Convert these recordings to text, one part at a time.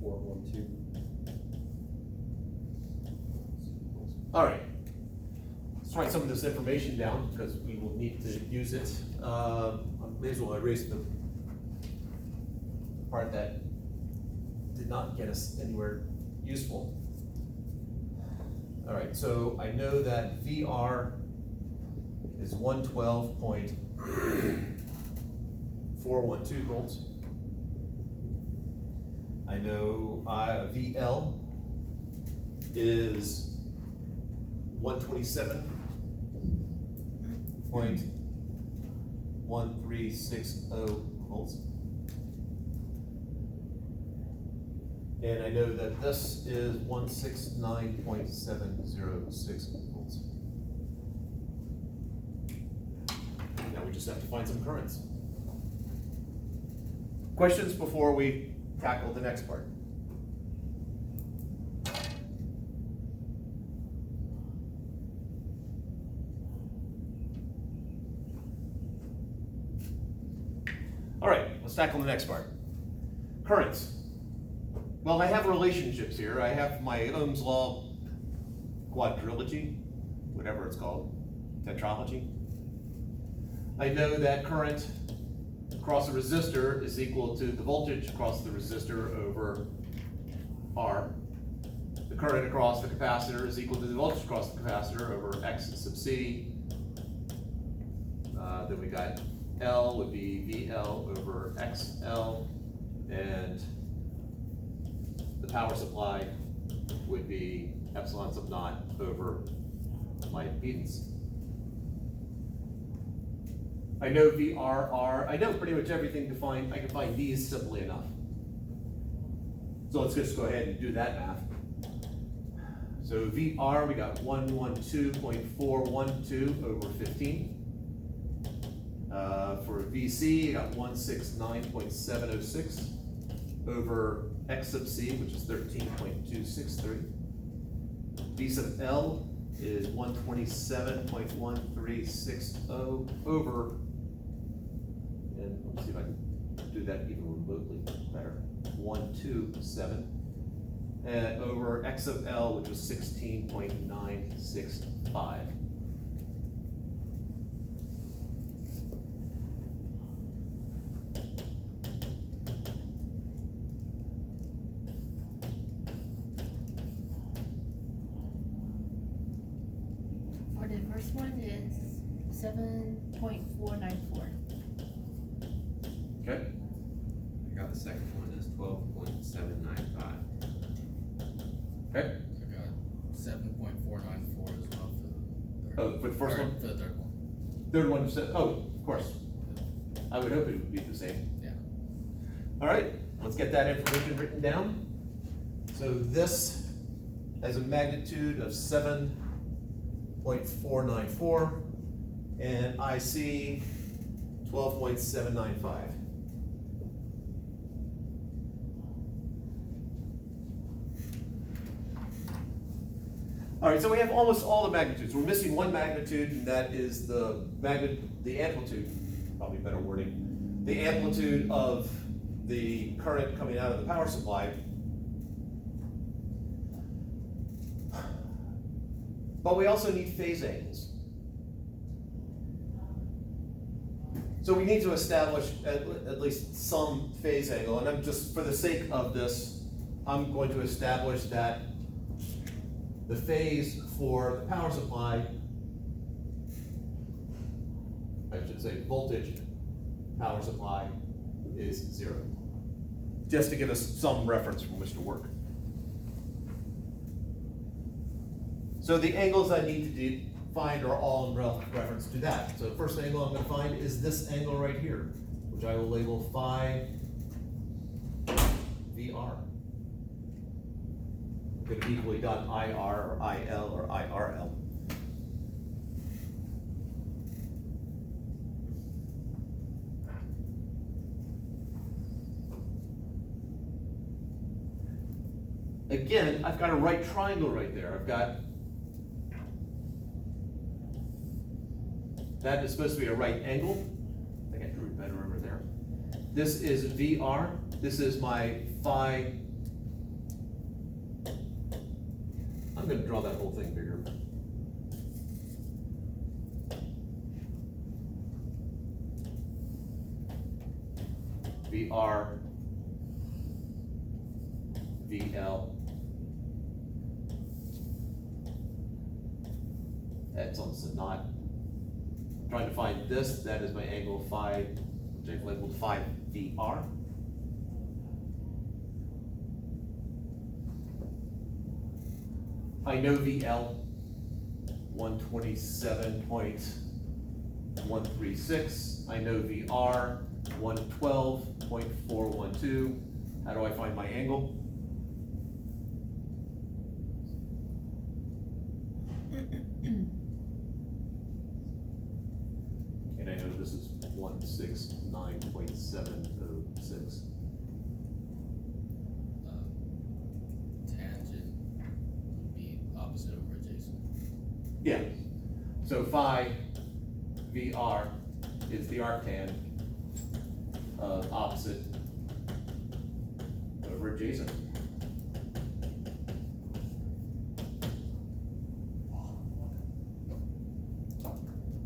412. All right. Let's write some of this information down because we will need to use it. I may as well erase the part that did not get us anywhere useful. All right, so I know that VR is 112.412 volts. I know VL is 127.1360 volts. And I know that this is 169.706 volts. Now we just have to find some currents. Questions before we tackle the next part? All right, let's tackle the next part. Currents. Well, I have relationships here. I have my Ohm's law quadrilogy, whatever it's called, tetralogy. I know that current across a resistor is equal to the voltage across the resistor over R. The current across the capacitor is equal to the voltage across the capacitor over X sub C. Then we got L would be VL over XL, and the power supply would be epsilon sub naught over my impedance. I know VRR, I know pretty much everything to find, I can find these simply enough. So let's just go ahead and do that math. So VR, we got 112.412 over 15. For VC, I got 169.706 over X sub C, which is 13.263. V sub L is 127.1360 over, and let me see if I can do that even remotely better, 127, and over X sub L, which was 16.965. First one is 7.494. Okay. I got the second one is 12.795. Okay. I got 7.494 as well for the third. Oh, for the first one? For the third one. Third one, oh, of course. I would hope it would be the same. Yeah. All right, let's get that information written down. So this has a magnitude of 7.494 and IC 12.795. All right, so we have almost all the magnitudes. We're missing one magnitude, and that is the amplitude, probably better wording, the amplitude of the current coming out of the power supply. But we also need phase angles. So we need to establish at least some phase angle, and I'm just, for the sake of this, I'm going to establish that the phase for the power supply, I should say voltage power supply, is 0. Just to give us some reference from which to work. So the angles I need to find are all in reference to that. So the first angle I'm going to find is this angle right here, which I will label phi VR. Could have equally done IR or IL or IRL. Again, I've got a right triangle right there. I've got, that is supposed to be a right angle. I think I drew it better over there. This is VR. This is my phi I'm gonna draw that whole thing bigger. VR, VL. That's almost not. I'm trying to find this, that is my angle phi, which I've labeled phi VR. I know VL, 127.136. I know VR, 112.412. How do I find my angle? And I know this is 169.706. Tangent would be opposite over adjacent. Yeah. So phi VR is the arctan of opposite over adjacent.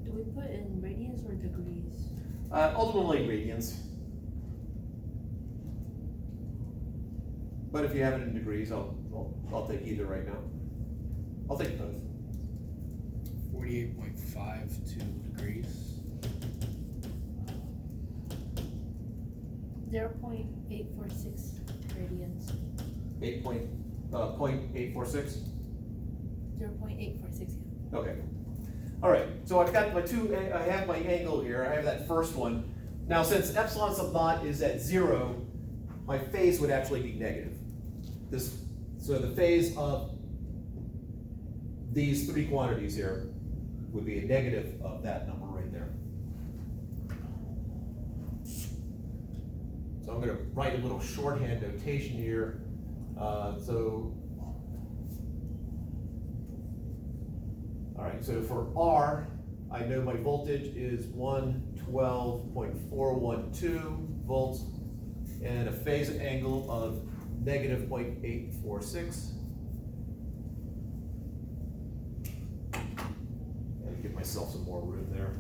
Do we put in radians or degrees? Ultimately radians. But if you have it in degrees, I'll take either right now. I'll take both. 48.52 degrees. 0.846 radians. 0.846. 0.846. Okay. All right, so I've got my two, I have my angle here, I have that first one. Now, since epsilon sub naught is at 0, my phase would actually be negative. So the phase of these three quantities here would be a negative of that number right there. So I'm gonna write a little shorthand notation here. All right, so for R, I know my voltage is 112.412 volts and a phase angle of negative 0.846. And give myself some more room there.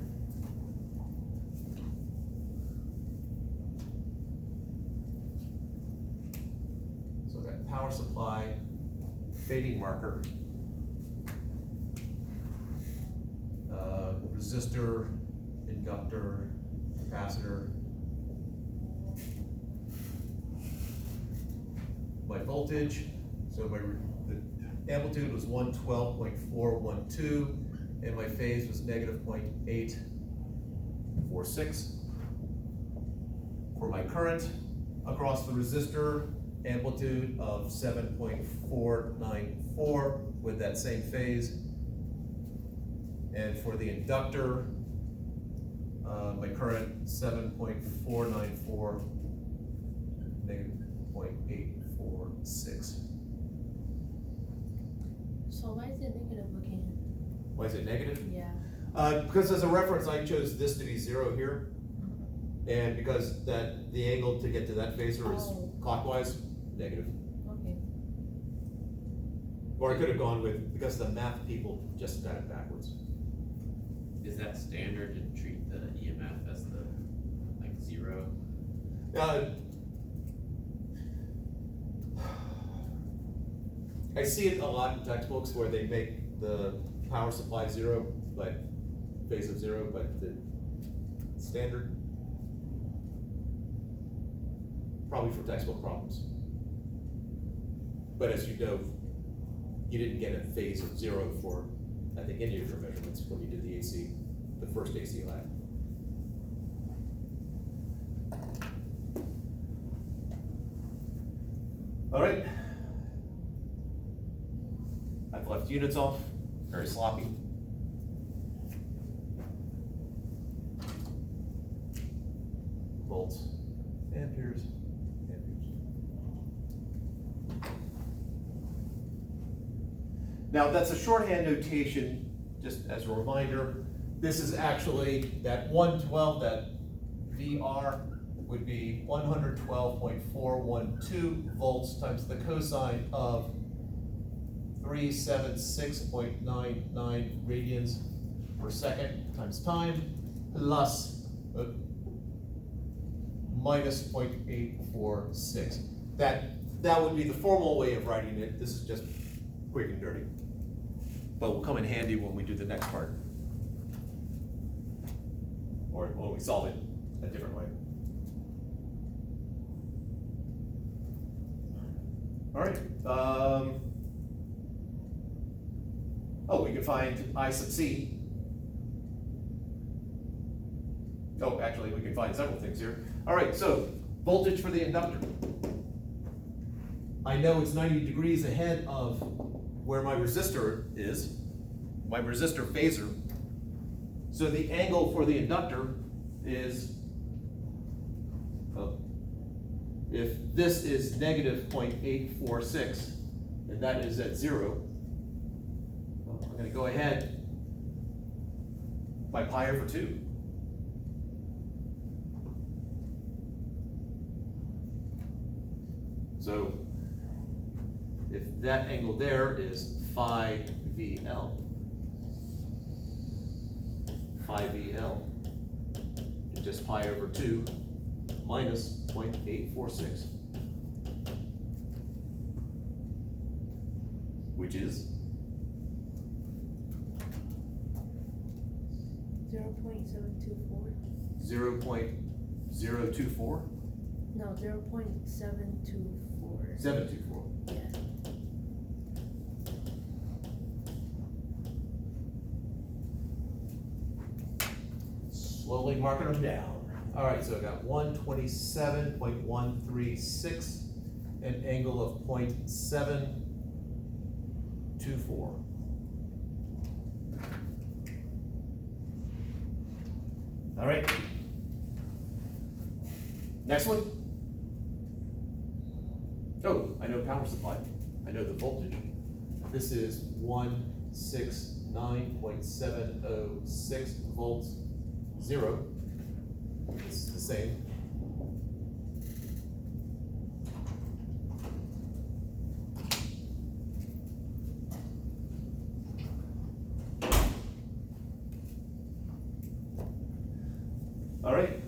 So that power supply, fading marker, resistor, inductor, capacitor. My voltage, so the amplitude was 112.412, and my phase was negative 0.846. For my current across the resistor, amplitude of 7.494 with that same phase. And for the inductor, my current 7.494, negative 0.846. So why is it negative again? Why is it negative? Yeah. Because as a reference, I chose this to be 0 here. And because the angle to get to that phasor is clockwise, negative. Okay. Or I could have gone with, because the math people just got it backwards. Is that standard to treat the EMF as the, like, 0? I see it a lot in textbooks where they make the power supply 0, but phase of 0, but the standard, probably for textbook problems. But as you know, you didn't get a phase of 0 for, I think, any of your measurements when you did the AC, the first AC lab. All right. I've left units off, very sloppy. Volts, amperes, amperes. Now that's a shorthand notation, just as a reminder. This is actually that 112, that VR would be 112.412 volts times the cosine of 376.99 radians per second times time plus minus 0.846. That would be the formal way of writing it. This is just quick and dirty. But will come in handy when we do the next part. Or when we solve it a different way. All right. Oh, we can find I sub c. Oh, actually, we can find several things here. All right, so voltage for the inductor. I know it's 90 degrees ahead of where my resistor is, my resistor phasor. So the angle for the inductor is, if this is negative 0.846, and that is at 0, I'm going to go ahead by pi over 2. So if that angle there is phi VL, and just pi over 2 minus 0.846, which is 0.724. 0.024? No, 0.724. 724. Yeah. Slowly marking them down. All right, so I got 127.136, an angle of 0.724. All right. Next one. Oh, I know power supply. I know the voltage. This is 169.706 volts, 0. It's the same. All right,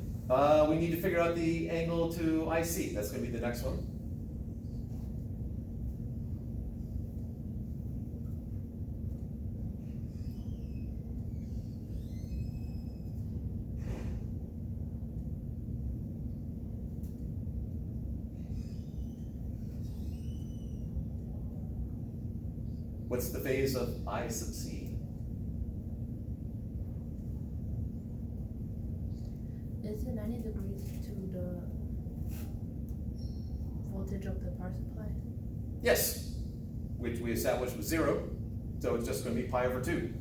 we need to figure out the angle to IC. That's going to be the next one. What's the phase of I sub c? Is it 90 degrees to the voltage of the power supply? Yes, which we established was 0, so it's just going to be pi over 2.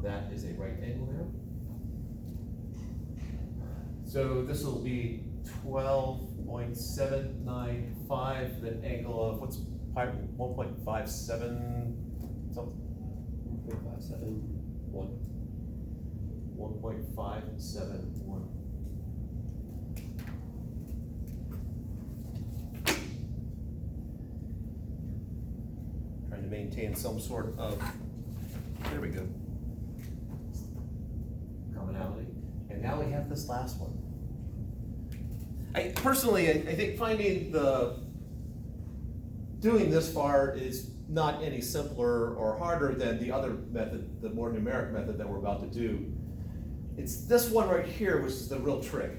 That is a right angle there. So this will be 12.795, the angle of, what's pi, 1.57 something? 1.571. 1.571. Trying to maintain some sort of, there we go, commonality. And now we have this last one. I think finding doing this far is not any simpler or harder than the other method, the more numeric method that we're about to do. It's this one right here which is the real trick.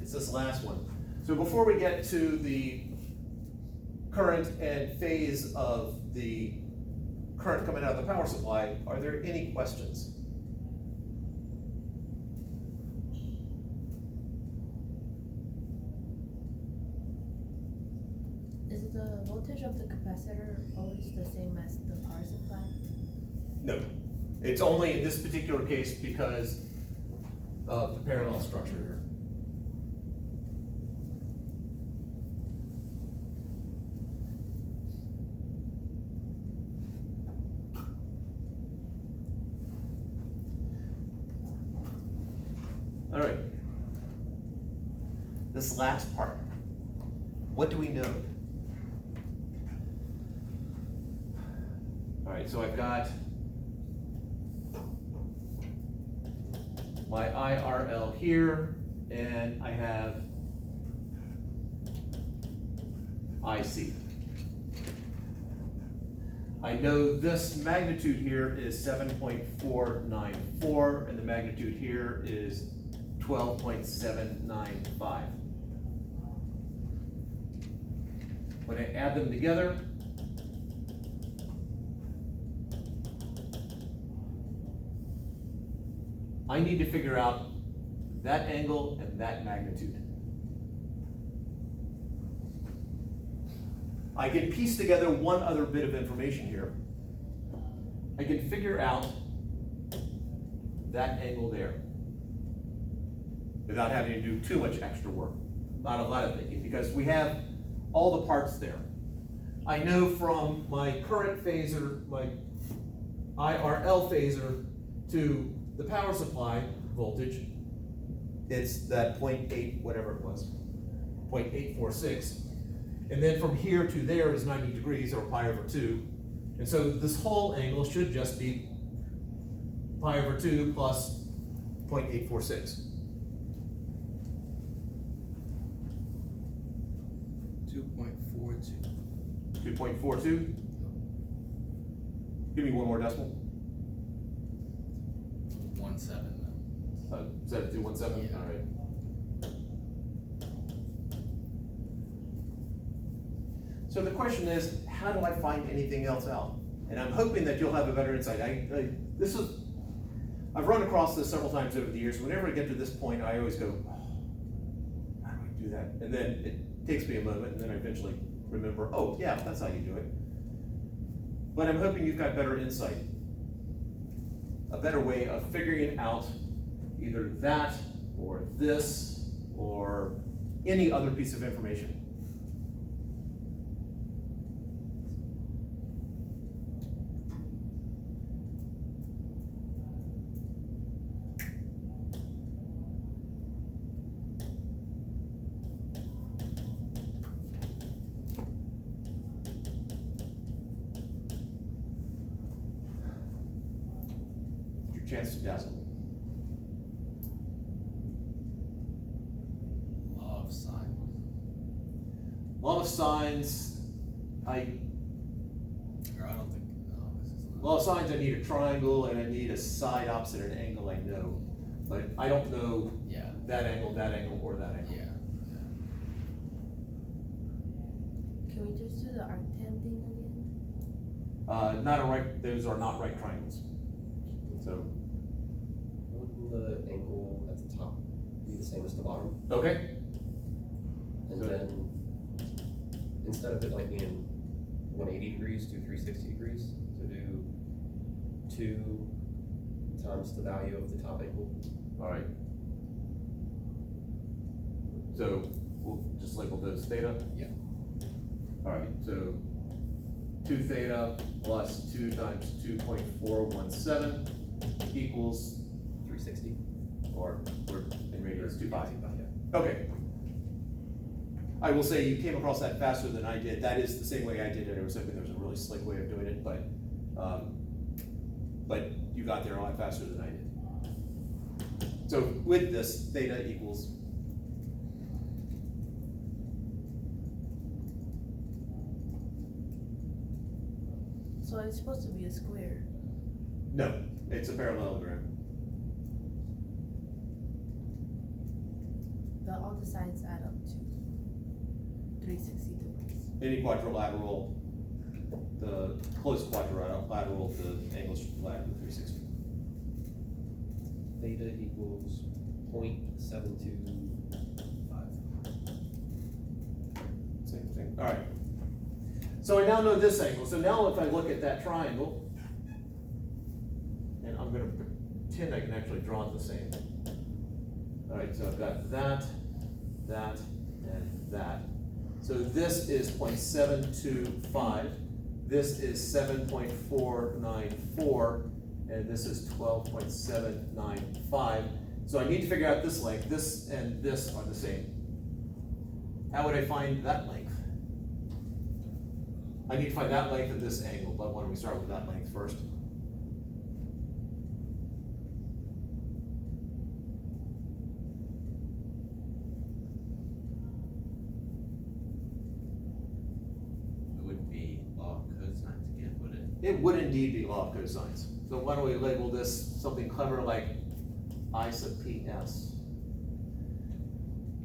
It's this last one. So before we get to the current and phase of the current coming out of the power supply, are there any questions? Is the voltage of the capacitor always the same as the power supply? No. It's only in this particular case because of the parallel structure here. All right. This last part. What do we know? All right, so I've got my IRL here, and I have IC. I know this magnitude here is 7.494, and the magnitude here is 12.795. When I add them together, I need to figure out that angle and that magnitude. I can piece together one other bit of information here. I can figure out that angle there without having to do too much extra work. Not a lot of thinking, because we have all the parts there. I know from my current phasor, my IRL phasor, to the power supply voltage, it's that 0.8, whatever it was, 0.846. And then from here to there is 90 degrees, or pi over 2. And so this whole angle should just be pi over 2 plus 0.846. 2.42. 2.42. Give me one more decimal. 17 then. Set it to 17? Yeah. All right. So the question is, how do I find anything else out? And I'm hoping that you'll have a better insight. I've run across this several times over the years. Whenever I get to this point, I always go, oh, how do I do that? And then it takes me a moment, and then I eventually remember, oh yeah, that's how you do it. But I'm hoping you've got better insight, a better way of figuring out either that or this or any other piece of information. Chance to dazzle. Law of sine. Law of sines, Or I don't think, no, this is not. law of sines, I need a triangle and I need a side opposite an angle I know. But I don't know Yeah, that angle, or that angle. yeah. Can we just do the arctan thing again? Not a right, those are not right triangles. So, Wouldn't the angle at the top be the same as the bottom? okay, And So- then, instead of it like being 180 degrees, do 360 degrees, so do 2 times the value of the top angle. all right. So, we'll just label those theta? Yeah. All right, so 2 theta plus 2 times 2.417 equals, 360. or we're in radius 2 pi. Yeah. Okay. I will say you came across that faster than I did. That is the same way I did it. I was hoping there was a really slick way of doing it, but you got there a lot faster than I did. So with this, theta equals, So it's supposed to be a square. no, it's a parallelogram. But all the sides add up to 360 degrees. Any quadrilateral, the close quadrilateral, the angles lateral 360. Theta equals 0.725. Same thing. All right. So I now know this angle. So now if I look at that triangle, and I'm going to pretend I can actually draw it the same. All right, so I've got that, that, and that. So this is 0.725. This is 7.494, and this is 12.795. So I need to figure out this length. This and this are the same. How would I find that length? I need to find that length at this angle, but why don't we start with that length first? It would be law of cosines again, would it? It would indeed be law of cosines. So why don't we label this something clever like I sub PS?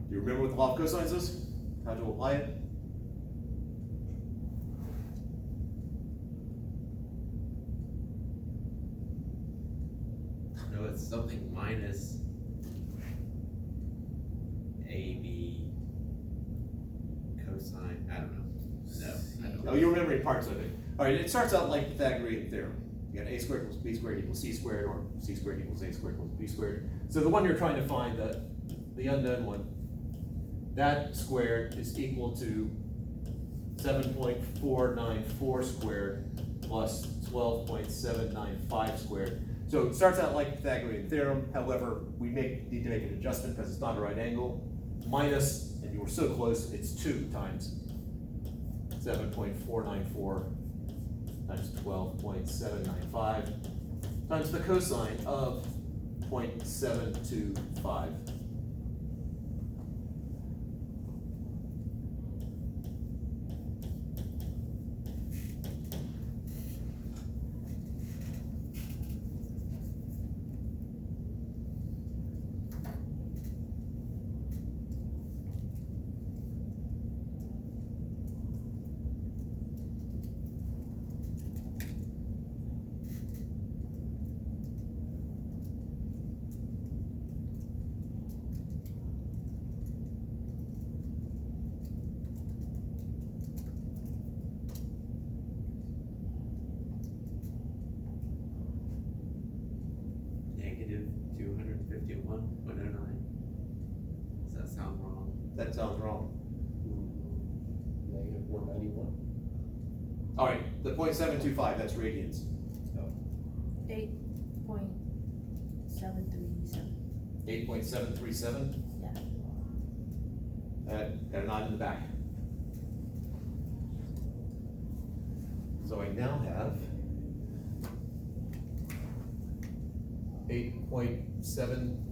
Do you remember what the law of cosines is? How to apply it? No, it's something minus AB cosine, I don't know. No, I don't Oh, know. you're remembering parts of it. All right, it starts out like Pythagorean theorem. You got a squared equals b squared equals c squared, or c squared equals a squared equals b squared. So the one you're trying to find, the unknown one, that squared is equal to 7.494 squared plus 12.795 squared. So it starts out like Pythagorean theorem, however, we need to make an adjustment because it's not a right angle, minus, and you were so close, it's 2 times 7.494 times 12.795 times the cosine of 0.725. Negative 251.09. Does that sound wrong? That sounds wrong. Negative 191. All right, the 0.725, that's radians. 8.737. 8.737? Yeah. Got a nod in the back. So I now have 8.7